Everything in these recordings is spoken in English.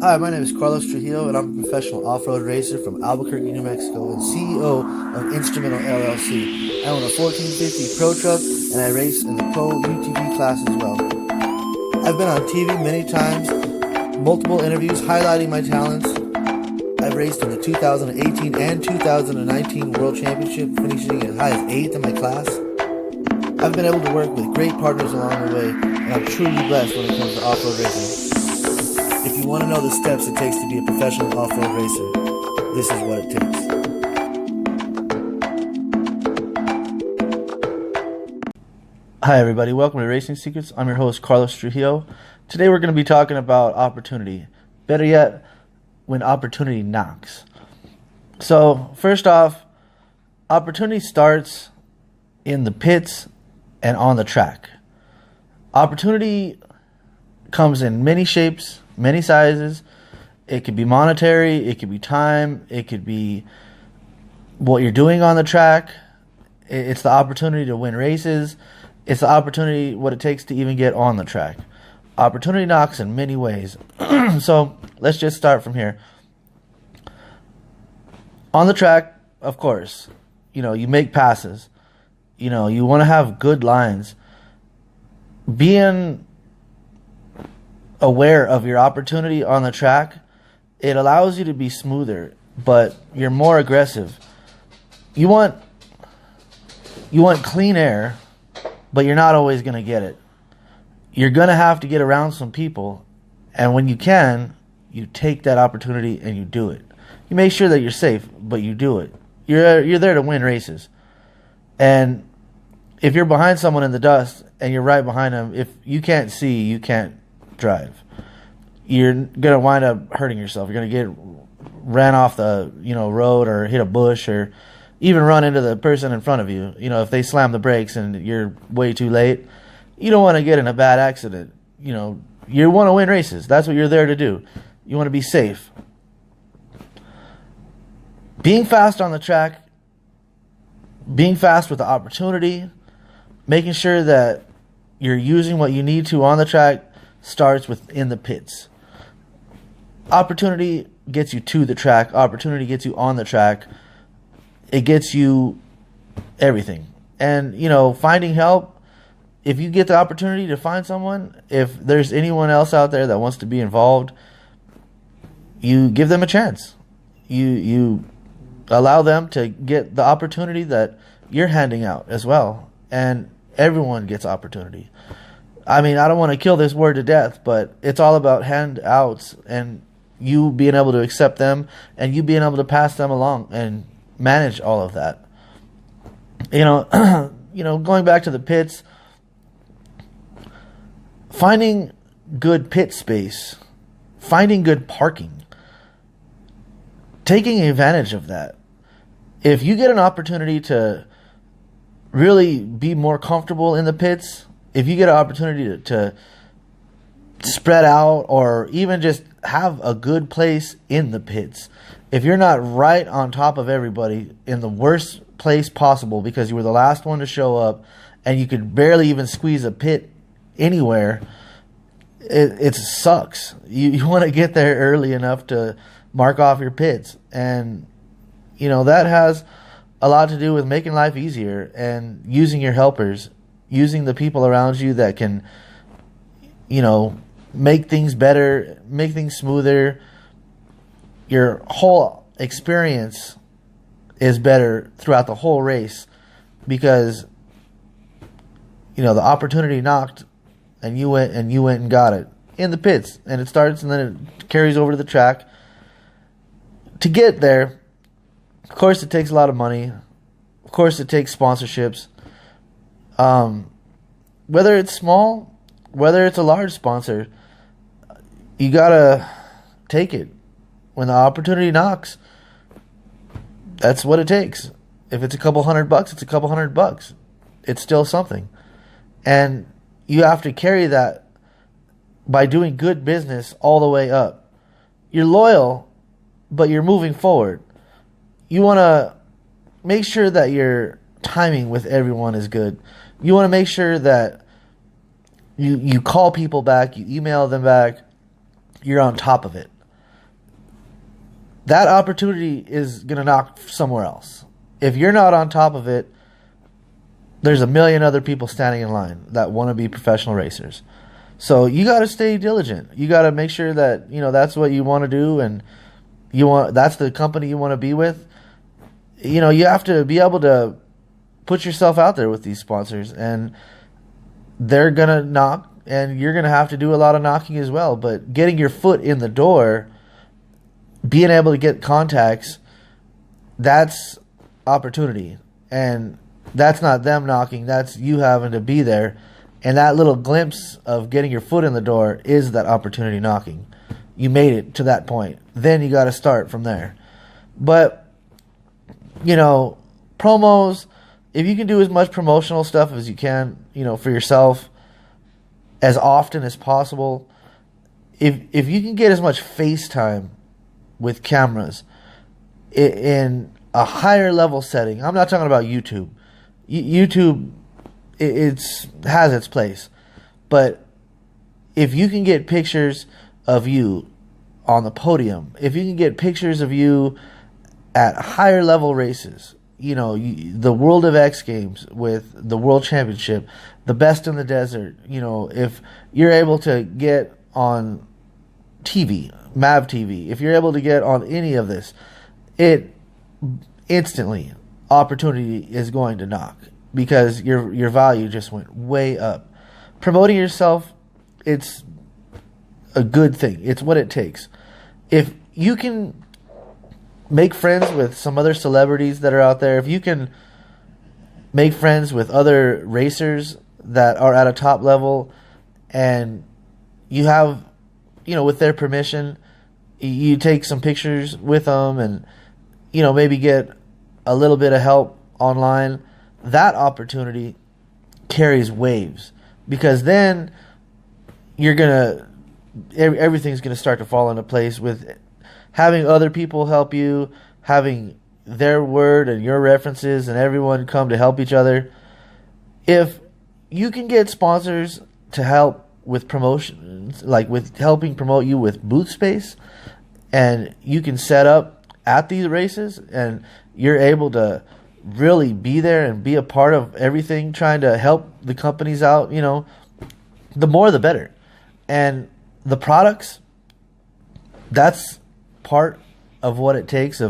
Hi, my name is Carlos Trujillo, and I'm a professional off-road racer from Albuquerque, New Mexico, and CEO of Instrumental LLC. I own a 1450 Pro Truck, and I race in the Pro UTV class as well. I've been on TV many times, multiple interviews highlighting my talents. I've raced in the 2018 and 2019 World Championship, finishing as high as 8th in my class. I've been able to work with great partners along the way, and I'm truly blessed when it comes to off-road racing. If you want to know the steps it takes to be a professional off-road racer, this is what it takes. Hi everybody, welcome to Racing Secrets. I'm your host Carlos Trujillo. Today we're going to be talking about opportunity. Better yet, when opportunity knocks. So first off, opportunity starts in the pits and on the track. Opportunity comes in many shapes, many sizes. It could be monetary, it could be time, it could be what you're doing on the track. It's the opportunity to win races. It's the opportunity, what it takes to even get on the track. Opportunity knocks in many ways. So let's just start from here. On the track, of course, you make passes. You want to have good lines. Being aware of your opportunity on the track, it allows you to be smoother, but you're more aggressive. You want clean air, but you're not always going to get it. You're going to have to get around some people, and when you can, you take that opportunity and you do it. You make sure that you're safe, but you do it. You're there to win races. And if you're behind someone in the dust and you're right behind them, if you can't see, you can't drive. You're going to wind up hurting yourself. You're going to get ran off the road, or hit a bush, or even run into the person in front of you. If they slam the brakes and you're way too late, you don't want to get in a bad accident. You want to win races. That's what you're there to do. You want to be safe. Being fast on the track, being fast with the opportunity, making sure that you're using what you need to on the track starts within the pits. Opportunity gets you to the track. Opportunity gets you on the track. It gets you everything. And, finding help, if you get the opportunity to find someone, if there's anyone else out there that wants to be involved, you give them a chance. You allow them to get the opportunity that you're handing out as well. And everyone gets opportunity. I mean, I don't want to kill this word to death, but it's all about handouts and you being able to accept them and you being able to pass them along and manage all of that. Going back to the pits, finding good pit space, finding good parking, taking advantage of that. If you get an opportunity to really be more comfortable in the pits, if you get an opportunity to spread out, or even just have a good place in the pits, if you're not right on top of everybody in the worst place possible because you were the last one to show up and you could barely even squeeze a pit anywhere, it sucks. You want to get there early enough to mark off your pits. And that has a lot to do with making life easier and using your helpers, using the people around you that can make things better, make things smoother. Your whole experience is better throughout the whole race because the opportunity knocked and you went and got it in the pits, and it starts and then it carries over to the track. To get there, of course, it takes a lot of money. Of course, it takes sponsorships. Whether it's small, whether it's a large sponsor, you gotta take it. When the opportunity knocks, that's what it takes. If it's a couple $100, it's a couple $100. It's still something. And you have to carry that by doing good business all the way up. You're loyal, but you're moving forward. You want to make sure that your timing with everyone is good. You want to make sure that you call people back, you email them back, you're on top of it. that opportunity is going to knock somewhere else. If you're not on top of it, there's a million other people standing in line that want to be professional racers. So you got to stay diligent. You got to make sure that, that's what you want to do, and that's the company you want to be with. You have to be able to put yourself out there with these sponsors, and they're going to knock, and you're going to have to do a lot of knocking as well. But getting your foot in the door, being able to get contacts, that's opportunity. And that's not them knocking, that's you having to be there. And that little glimpse of getting your foot in the door is that opportunity knocking. You made it to that point. Then you got to start from there. But, promos, if you can do as much promotional stuff as you can, for yourself as often as possible. If you can get as much face time with cameras in a higher level setting. I'm not talking about YouTube. YouTube, has its place. But if you can get pictures of you on the podium, if you can get pictures of you at higher level races, the World of X Games with the World Championship, the Best in the Desert, if you're able to get on TV, MAV TV, if you're able to get on any of this, it instantly, opportunity is going to knock, because your value just went way up. Promoting yourself, it's a good thing. It's what it takes. If you can make friends with some other celebrities that are out there, if you can make friends with other racers that are at a top level, and you have, with their permission, you take some pictures with them, and maybe get a little bit of help online, that opportunity carries waves, because then everything's gonna start to fall into place with having other people help you, having their word and your references, and everyone come to help each other. If you can get sponsors to help with promotions, like with helping promote you with booth space, and you can set up at these races, and you're able to really be there and be a part of everything, trying to help the companies out, the more the better. And the products, that's part of what it takes.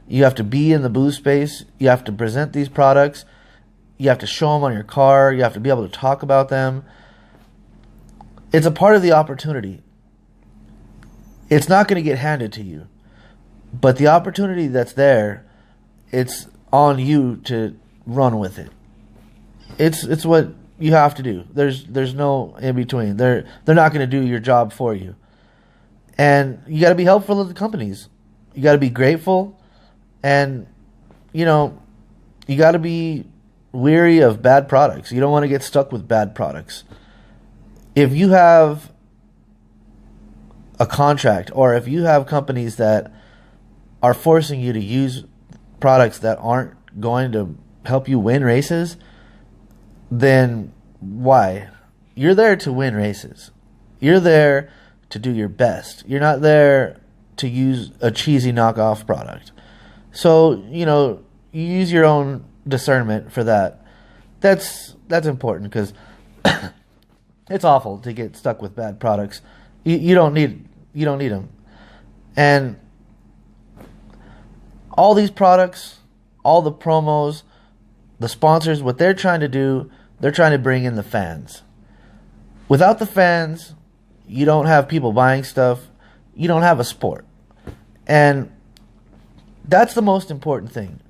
You have to be in the booth space, you have to present these products, you have to show them on your car, you have to be able to talk about them. It's a part of the opportunity. It's not going to get handed to you, but the opportunity that's there, it's on you to run with it. It's what you have to do. There's no in between. They're not going to do your job for you. And you got to be helpful to the companies. You got to be grateful, and you got to be weary of bad products. You don't want to get stuck with bad products. If you have a contract, or if you have companies that are forcing you to use products that aren't going to help you win races, then why? You're there to win races. You're there to do your best. You're not there to use a cheesy knockoff product. So, you use your own discernment for that. That's important, because it's awful to get stuck with bad products. You don't need them. And all these products, all the promos, the sponsors, what they're trying to do, they're trying to bring in the fans. Without the fans, you don't have people buying stuff. You don't have a sport. And that's the most important thing.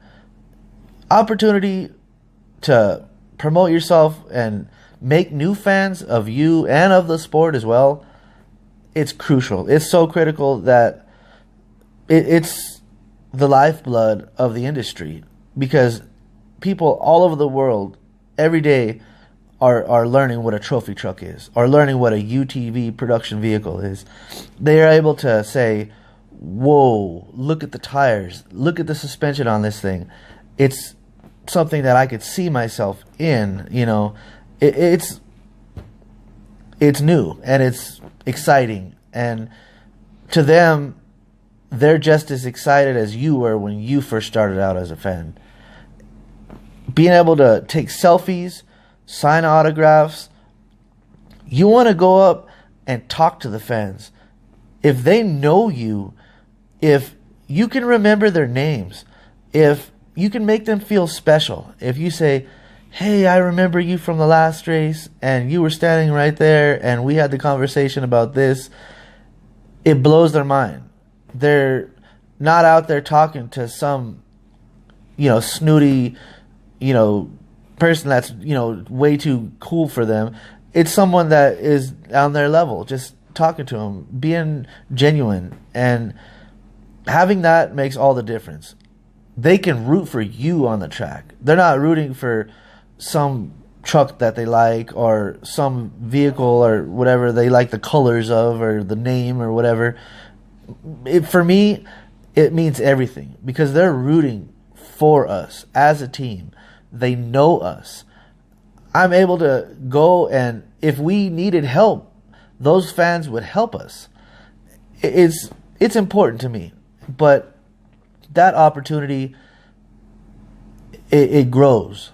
Opportunity to promote yourself and make new fans of you and of the sport as well. It's crucial. It's so critical that it's the lifeblood of the industry, because people all over the world every day are learning what a trophy truck is, or learning what a UTV production vehicle is. They are able to say, whoa, look at the tires, look at the suspension on this thing. It's something that I could see myself in. It's new and it's exciting, and to them they're just as excited as you were when you first started out as a fan. Being able to take selfies, sign autographs. You want to go up and talk to the fans. If they know you, if you can remember their names, if you can make them feel special, if you say, hey, I remember you from the last race and you were standing right there and we had the conversation about this, it blows their mind. They're not out there talking to some, snooty, person that's, way too cool for them. It's someone that is on their level, just talking to them, being genuine, and having that makes all the difference. They can root for you on the track. They're not rooting for some truck that they like or some vehicle or whatever they like the colors of or the name or whatever. For me, it means everything because they're rooting for us as a team. They know us. I'm able to go, and if we needed help, those fans would help us. It's important to me, but that opportunity, it grows.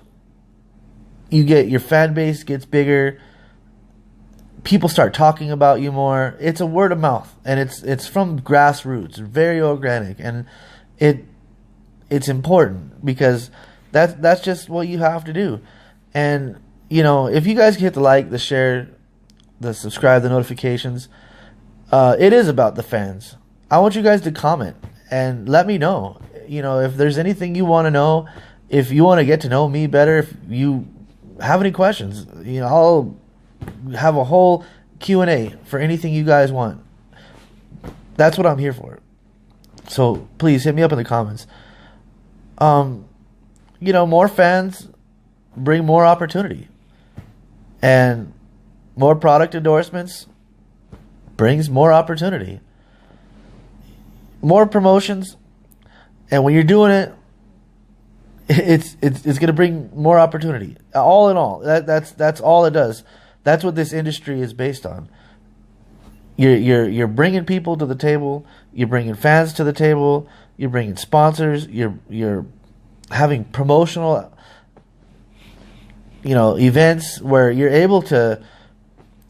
Your fan base gets bigger. People start talking about you more. It's a word of mouth, and it's from grassroots, very organic, and it's important because that's just what you have to do. And if you guys hit the like, the share, the subscribe, the notifications, it is about the fans. I want you guys to comment and let me know. If there's anything you want to know, if you want to get to know me better, if you have any questions, I'll have a whole Q&A for anything you guys want. That's what I'm here for. So please hit me up in the comments. More fans bring more opportunity, and more product endorsements brings more opportunity, more promotions, and when you're doing it, it's going to bring more opportunity. All in all, that's all it does. That's what this industry is based on. You're bringing people to the table. You're bringing fans to the table. You're bringing sponsors. You're having promotional, events where you're able to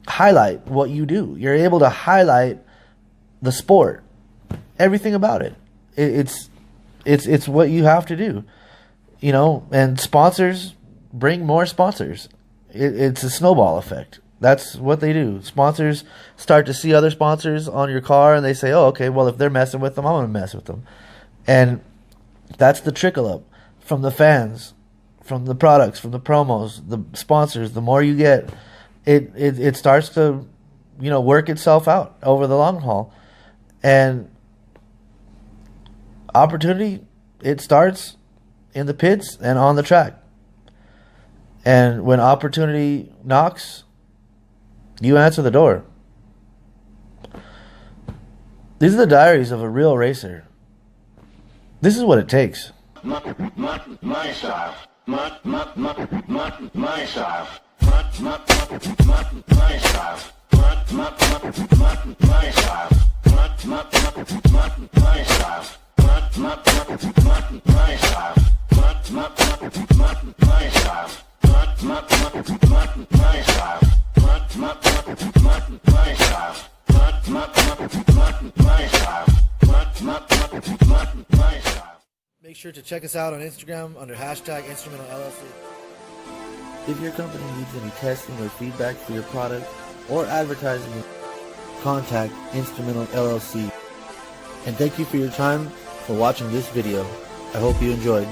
highlight what you do. You're able to highlight the sport, everything about it. It's what you have to do, and sponsors bring more sponsors. It's a snowball effect. That's what they do. Sponsors start to see other sponsors on your car, and they say, oh, okay, well, if they're messing with them, I'm going to mess with them. And that's the trickle up from the fans, from the products, from the promos, the sponsors. The more you get, it starts to, work itself out over the long haul. And opportunity, it starts in the pits and on the track. And when opportunity knocks, you answer the door. These are the diaries of a real racer. This is what it takes. My style. My style. My style. My style. My style. Make sure to check us out on Instagram under #InstrumentalLLC. If your company needs any testing or feedback for your product or advertising, contact Instrumental LLC. And thank you for your time for watching this video. I hope you enjoyed.